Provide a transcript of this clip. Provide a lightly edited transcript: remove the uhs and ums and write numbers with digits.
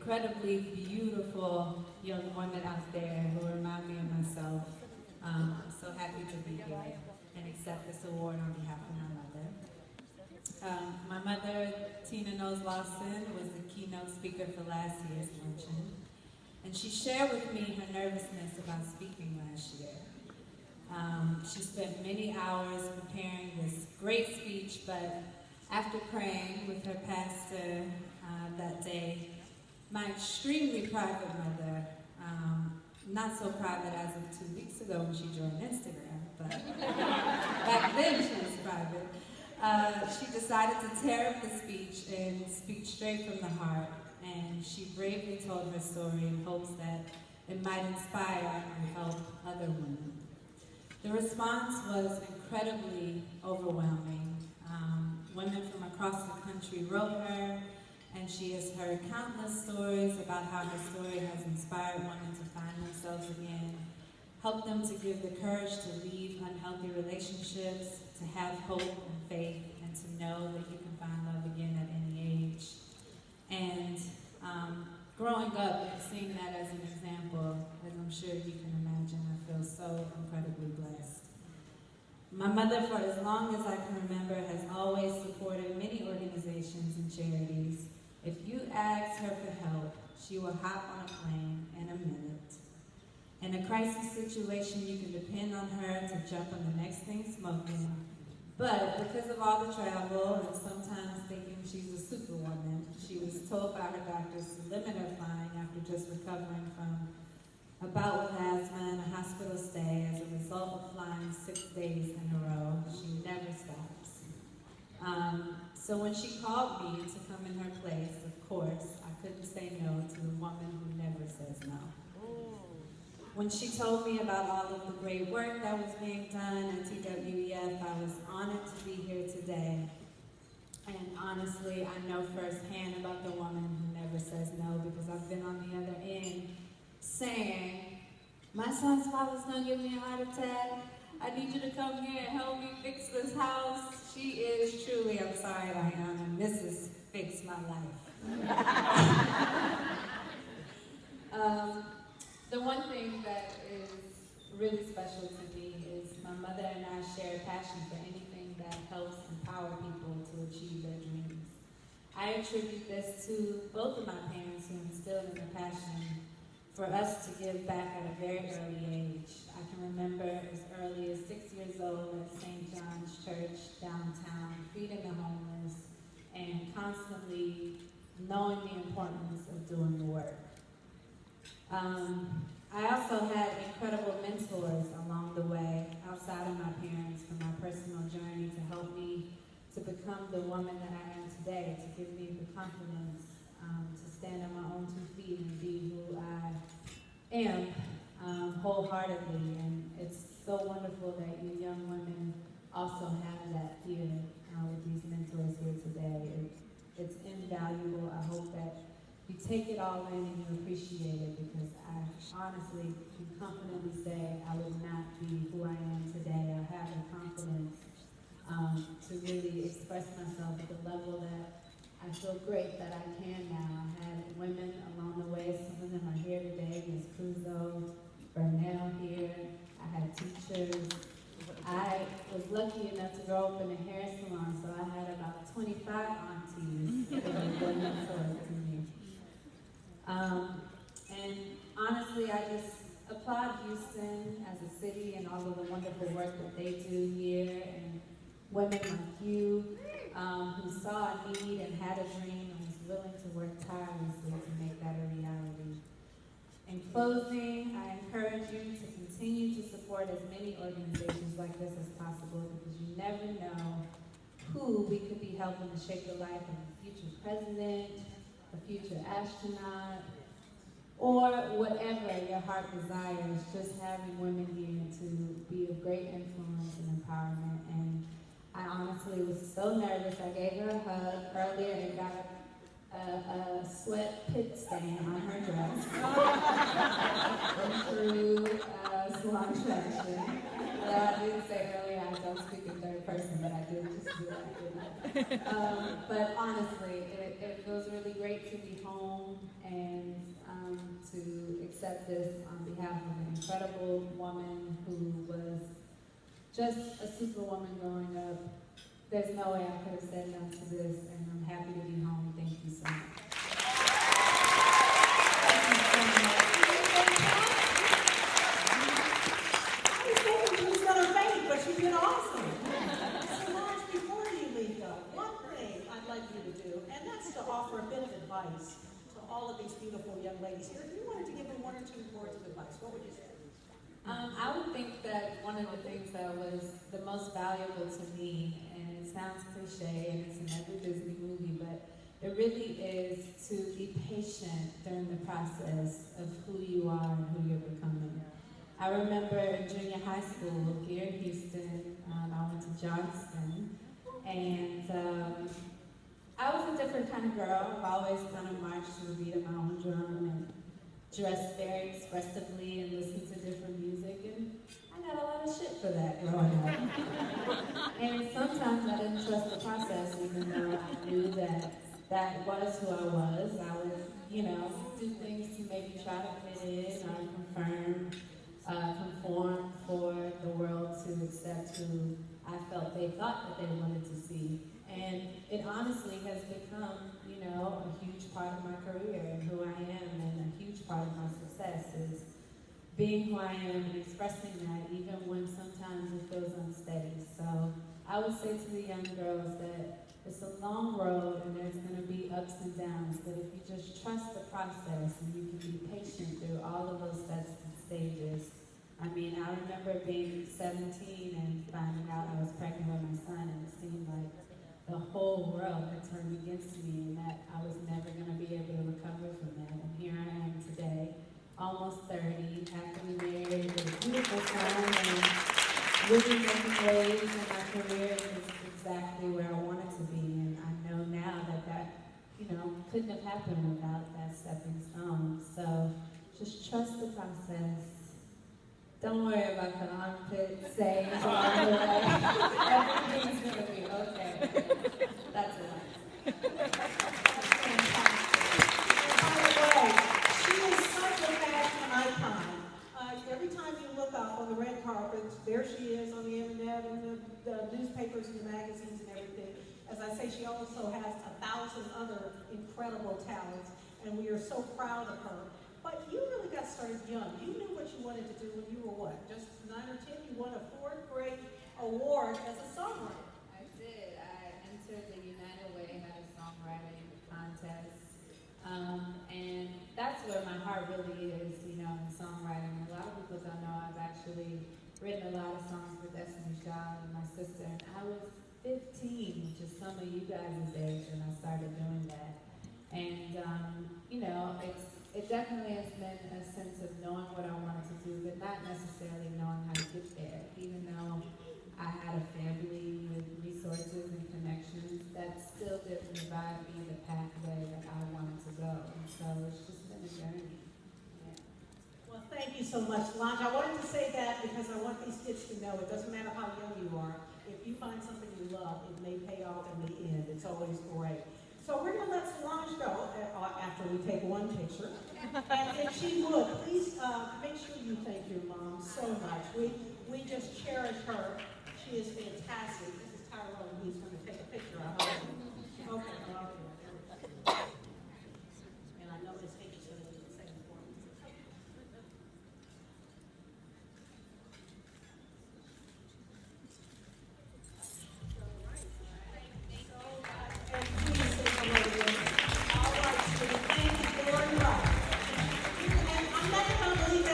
incredibly beautiful young women out there who remind me of myself. I'm so happy to be here and accept this award on behalf of my mother, Tina Knowles Lawson, was the keynote speaker for last year's luncheon, and she shared with me her nervousness about speaking last year. She spent many hours preparing this great speech, but after praying with her pastor that day, my extremely private mother, not so private as of 2 weeks ago when she joined Instagram, but back then she was private, she decided to tear up the speech and speak straight from the heart, and she bravely told her story in hopes that it might inspire and help other women. The response was incredibly overwhelming. Women from across the country wrote her, and she has heard countless stories about how her story has inspired women to find themselves again, helped them to give the courage to leave unhealthy relationships, to have hope and faith, and to know that you can find love again at any age. And growing up and seeing that as an example, as I'm sure you can imagine, I feel so incredibly blessed. My mother, for as long as I can remember, has always supported many organizations and charities. If you ask her for help, she will hop on a plane in a minute. In a crisis situation, you can depend on her to jump on the next thing smoking. But because of all the travel and sometimes thinking she's a superwoman, she was told by her doctors to limit her flying after just recovering from a bout with asthma and a hospital stay as a result of flying 6 days in a row. She never stops. So when she called me to come in her place, of course, I couldn't say no to the woman who never says no. When she told me about all of the great work that was being done at TWEF, I was honored to be here today. And honestly, I know firsthand about the woman who never says no, because I've been on the other end saying, my son's father's gonna give me a heart attack. I need you to come here and help me fix this house. She is truly, I'm sorry, Diana, Mrs. Fix My Life. The one thing that is really special to me is my mother and I share a passion for anything that helps empower people to achieve their dreams. I attribute this to both of my parents who instilled in the passion for us to give back at a very early age. I can remember as early as 6 years old at St. John's Church downtown, feeding the homeless, and constantly knowing the importance of doing the work. I also had incredible mentors along the way, outside of my parents, for my personal journey to help me to become the woman that I am today, to give me the confidence to stand on my own 2 feet and be who I am wholeheartedly. And it's so wonderful that you young women also have that here with these mentors here today. It's invaluable. I hope that you take it all in and you appreciate it, because I honestly can confidently say I would not be who I am today. I have the confidence to really express myself at the level that I feel great that I can now. I had women along the way. Some of them are here today. Ms. Cruzo, Burnell here. I had teachers. I was lucky enough to grow up in a hair salon, so I had about 25 aunties who were mentors to me. And honestly, I just applaud Houston as a city and all of the wonderful work that they do here, and women like you who saw a need and had a dream and was willing to work tirelessly to make that a reality. In closing, I encourage you to continue to support as many organizations like this as possible, because you never know who we could be helping to shape the life of a future president, a future astronaut, or whatever your heart desires. Just having women here to be of great influence and empowerment. And I honestly was so nervous. I gave her a hug earlier and got a sweat pit stain on her dress through Solange Knowles. I didn't say earlier I don't speak in third person, but I did just do that, didn't I? But honestly, it feels really great to be home and to accept this on behalf of an incredible woman who was just a superwoman growing up. There's no way I could have said no to this, and I'm happy to be home. Thank you so much. I was thinking she was going to faint, but she did awesome. Solange, before you leave, though, one thing I'd like you to do, and that's to offer a bit of advice to all of these beautiful young ladies here. If you wanted to give them 1 or 2 words of advice, what would you say? I would think that one of the things that was the most valuable to me, and it sounds cliche and it's in every Disney movie, but it really is to be patient during the process of who you are and who you're becoming. I remember in junior high school here in Houston, I went to Johnston, and I was a different kind of girl. I've always kind of marched to the beat of my own drum and dressed very expressively and listened to different music, and I got a lot of shit for that growing up. And sometimes I didn't trust the process, even though I knew that that was who I was. I would, do things to maybe try to fit in or conform for the world to accept who I felt they thought that they wanted to see. And it honestly has become, a huge part of my career and who I am, and a huge part of my success is being who I am and expressing that even when sometimes it feels unsteady. So I would say to the young girls that it's a long road and there's going to be ups and downs, but if you just trust the process and you can be patient through all of those steps and stages. I mean, I remember being 17 and finding out I was pregnant with my son, and it seemed like the whole world had turned against me and that I was never going to be able to recover from that. And here I am today, almost 30, happily married with a beautiful son, and really making waves in my career is exactly where I wanted to be. And I know now that couldn't have happened without that stepping stone. So just trust the process. Don't worry about the armpit sayings along the way. Everything's going to be okay. That's it. By the way, she is such a fashion icon. Every time you look up on the red carpet, there she is on the internet and the newspapers and the magazines and everything. As I say, she also has 1,000 other incredible talents, and we are so proud of her. But you really got started young. You knew what you wanted to do when you were what? Just 9 or 10? You won a 4th grade award as a songwriter. I did. I entered the United Way, had a songwriting contest. And that's where my heart really is, in songwriting. A lot of people don't know I've actually written a lot of songs for Destiny Child and my sister. And I was 15, which is some of you guys' age, when I started doing that. And, it definitely has been a sense of knowing what I wanted to do, but not necessarily knowing how to get there. Even though I had a family with resources and connections, that still didn't provide me the pathway that I wanted to go. And so it's just been a journey. Yeah. Well, thank you so much, Solange. I wanted to say that because I want these kids to know it doesn't matter how young you are. If you find something you love, it may pay off in the end. It's always great. So we're going to let Solange go after we take one picture. And if she would, please make sure you thank your mom so much. We just cherish her. She is fantastic.